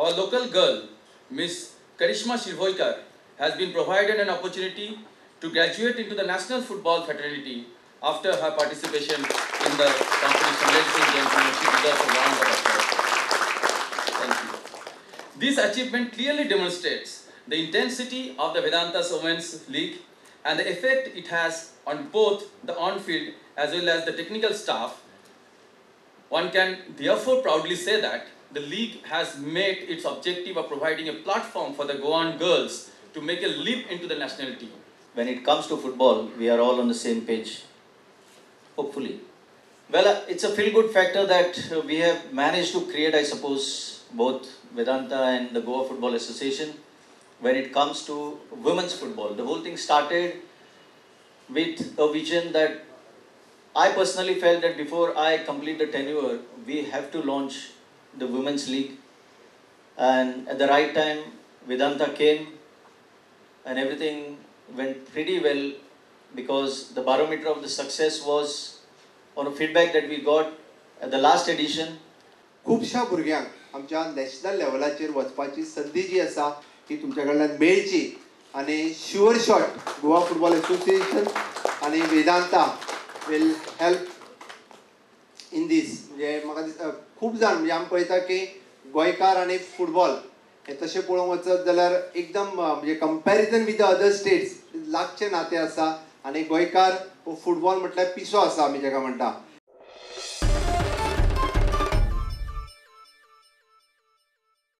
our local girl, Miss Karishma Shirvoikar, has been provided an opportunity to graduate into the National Football Fraternity after her participation in the competition. Ladies and gentlemen, she deserves a round of applause. Thank you. This achievement clearly demonstrates the intensity of the Vedanta's Women's League and the effect it has on both the on-field as well as the technical staff. One can therefore proudly say that the league has made its objective of providing a platform for the Goan girls to make a leap into the national team. When it comes to football, we are all on the same page, hopefully. Well, it's a feel-good factor that we have managed to create, I suppose, both Vedanta and the Goa Football Association when it comes to women's football. The whole thing started with a vision that I personally felt that before I complete the tenure, we have to launch the Women's League. And at the right time, Vedanta came and everything went pretty well because the barometer of the success was on a feedback that we got at the last edition. खूपशा भुरग्यांक आमच्या national लेवलाचेर वचपाची संधी जी आसा ती तुमच्या कडल्यान मेळची आनी sure shot Goa football association आनी वेदांता विल हेल्प इन दीस. म्हणजे म्हाका खूब जाण म्हणजे आमी पळयता की गोंयकार आनी फुटबॉल हे तशें पळोवंक वचत जाल्यार एकदम म्हणजे comparison with the other states लागचें नातें आसा आनी गोंयकार फुटबॉल म्हटल्यार पिसो आसा आमी जाका म्हणटा.